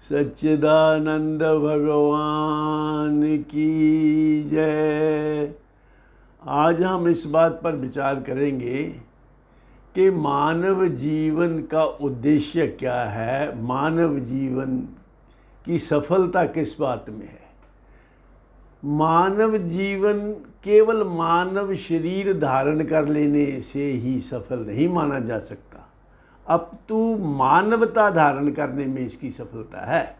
सच्चिदानंद भगवान की जय। आज हम इस बात पर विचार करेंगे कि मानव जीवन का उद्देश्य क्या है, मानव जीवन की सफलता किस बात में है। मानव जीवन केवल मानव शरीर धारण कर लेने से ही सफल नहीं माना जा सकता, अब तो मानवता धारण करने में इसकी सफलता है।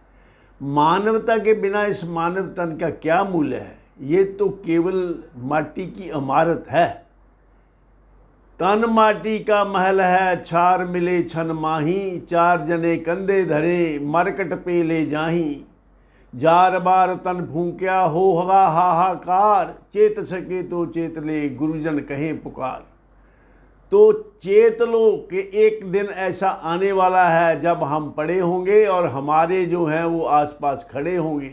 मानवता के बिना इस मानव तन का क्या मूल्य है। ये तो केवल माटी की इमारत है। तन माटी का महल है, छार मिले छन माही, चार जने कंधे धरे मरकट पे ले जाही। जार बार तन फूंक्या हो हवा हाहाकार, चेत सके तो चेत ले गुरुजन कहें पुकार। तो चेत लो कि एक दिन ऐसा आने वाला है जब हम पड़े होंगे और हमारे जो हैं वो आसपास खड़े होंगे,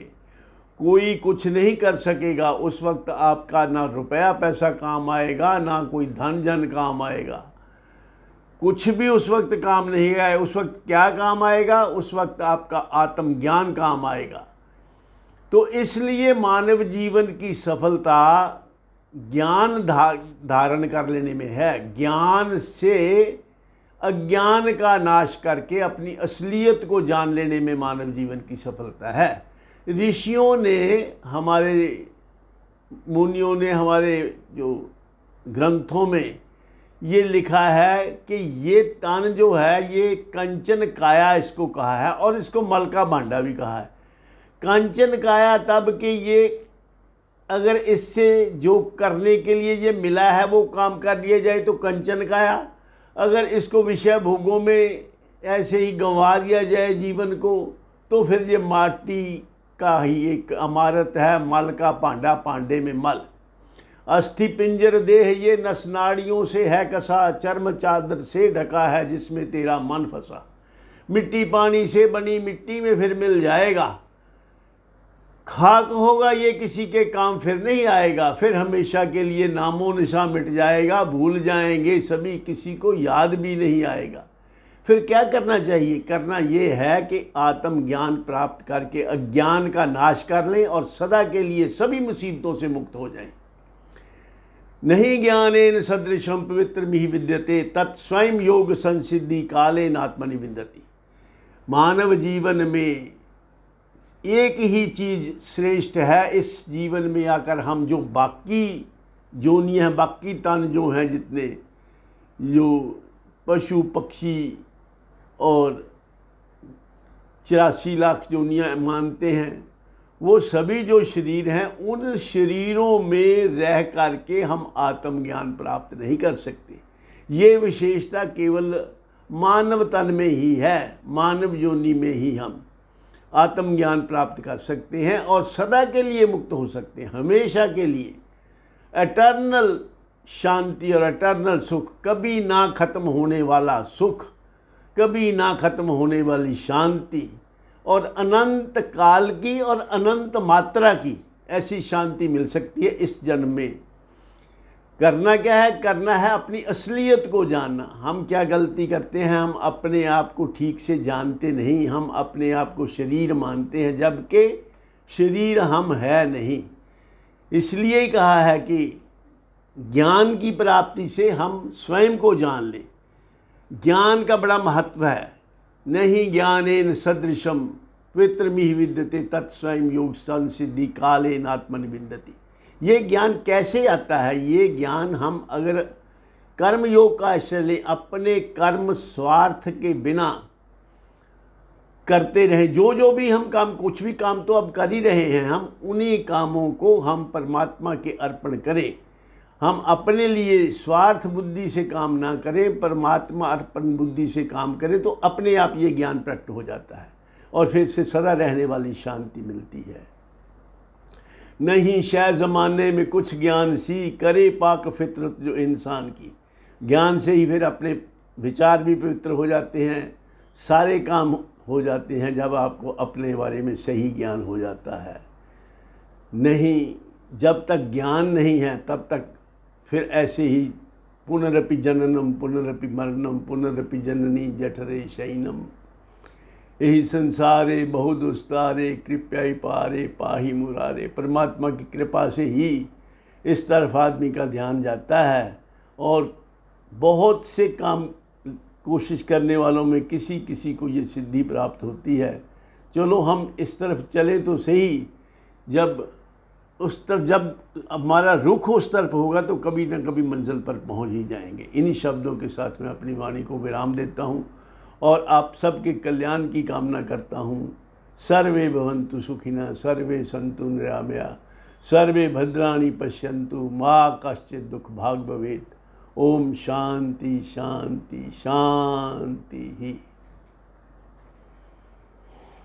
कोई कुछ नहीं कर सकेगा। उस वक्त आपका ना रुपया पैसा काम आएगा, ना कोई धन जन काम आएगा, कुछ भी उस वक्त काम नहीं आएगा। उस वक्त क्या काम आएगा? उस वक्त आपका आत्मज्ञान काम आएगा। तो इसलिए मानव जीवन की सफलता ज्ञान धारण कर लेने में है। ज्ञान से अज्ञान का नाश करके अपनी असलियत को जान लेने में मानव जीवन की सफलता है। ऋषियों ने, हमारे मुनियों ने, हमारे जो ग्रंथों में ये लिखा है कि ये तन जो है ये कंचन काया इसको कहा है, और इसको मल का भांडा भी कहा है। कंचन काया तब कि ये अगर इससे जो करने के लिए ये मिला है वो काम कर दिया जाए तो कंचन काया, अगर इसको विषय भोगों में ऐसे ही गंवा दिया जाए जीवन को तो फिर ये माटी का ही एक इमारत है, मल का भांडा, पांडे में मल। अस्थि पिंजर देह ये नस नाड़ियों से है कसा, चर्म चादर से ढका है जिसमें तेरा मन फंसा। मिट्टी पानी से बनी मिट्टी में फिर मिल जाएगा, खाक होगा ये किसी के काम फिर नहीं आएगा। फिर हमेशा के लिए नामो निशा मिट जाएगा, भूल जाएंगे सभी, किसी को याद भी नहीं आएगा। फिर क्या करना चाहिए? करना ये है कि आत्मज्ञान प्राप्त करके अज्ञान का नाश कर लें और सदा के लिए सभी मुसीबतों से मुक्त हो जाएं। नहीं ज्ञानेन सदृशम पवित्र मिहि विद्यते, तत्स्वयं योग संसिद्धि कालेन आत्मनि विन्दति। मानव जीवन में एक ही चीज़ श्रेष्ठ है। इस जीवन में आकर हम जो बाकी जोनियाँ हैं, बाकी तन जो हैं, जितने जो पशु पक्षी और 84 लाख जोनियाँ मानते हैं, वो सभी जो शरीर हैं, उन शरीरों में रह करके हम आत्मज्ञान प्राप्त नहीं कर सकते। ये विशेषता केवल मानव तन में ही है। मानव योनि में ही हम आत्मज्ञान प्राप्त कर सकते हैं और सदा के लिए मुक्त हो सकते हैं, हमेशा के लिए। एटर्नल शांति और एटर्नल सुख, कभी ना खत्म होने वाला सुख, कभी ना खत्म होने वाली शांति, और अनंत काल की और अनंत मात्रा की ऐसी शांति मिल सकती है इस जन्म में। करना क्या है? करना है अपनी असलियत को जानना। हम क्या गलती करते हैं? हम अपने आप को ठीक से जानते नहीं। हम अपने आप को शरीर मानते हैं, जबकि शरीर हम है नहीं। इसलिए ही कहा है कि ज्ञान की प्राप्ति से हम स्वयं को जान लें। ज्ञान का बड़ा महत्व है। नहीं ज्ञानेन सदृशम पवित्र मिहि विद्यते, तत्स्वयं योग संसिद्धि कालेन आत्मनि विन्दति। ये ज्ञान कैसे आता है? ये ज्ञान हम अगर कर्म योग का आश्रय लें, अपने कर्म स्वार्थ के बिना करते रहें, जो भी हम काम, कुछ भी काम तो अब कर ही रहे हैं, हम उन्हीं कामों को हम परमात्मा के अर्पण करें। हम अपने लिए स्वार्थ बुद्धि से काम ना करें, परमात्मा अर्पण बुद्धि से काम करें, तो अपने आप ये ज्ञान प्रकट हो जाता है और फिर से सदा रहने वाली शांति मिलती है। नहीं शय ज़माने में कुछ ज्ञान सी, करे पाक फितरत जो इंसान की। ज्ञान से ही फिर अपने विचार भी पवित्र हो जाते हैं, सारे काम हो जाते हैं जब आपको अपने बारे में सही ज्ञान हो जाता है। नहीं, जब तक ज्ञान नहीं है तब तक फिर ऐसे ही पुनरपि जननम पुनरपि मरणम पुनरपि जननी जठरे शयनम, यही संसारे बहु दुस्तारे कृपया पारे पाही मुरारे। परमात्मा की कृपा से ही इस तरफ आदमी का ध्यान जाता है, और बहुत से काम कोशिश करने वालों में किसी किसी को ये सिद्धि प्राप्त होती है। चलो हम इस तरफ चले तो सही, जब उस तरफ जब हमारा रुख उस तरफ होगा तो कभी ना कभी मंजिल पर पहुंच ही जाएंगे। इन्हीं शब्दों के साथ मैं अपनी वाणी को विराम देता हूं और आप सबके कल्याण की कामना करता हूं। सर्वे भवन्तु सुखिनः, सर्वे सन्तु निरामया, सर्वे भद्राणि पश्यन्तु, मा कश्चित् दुःख भाग् भवेत्। ओम शांति शांति शांति ही।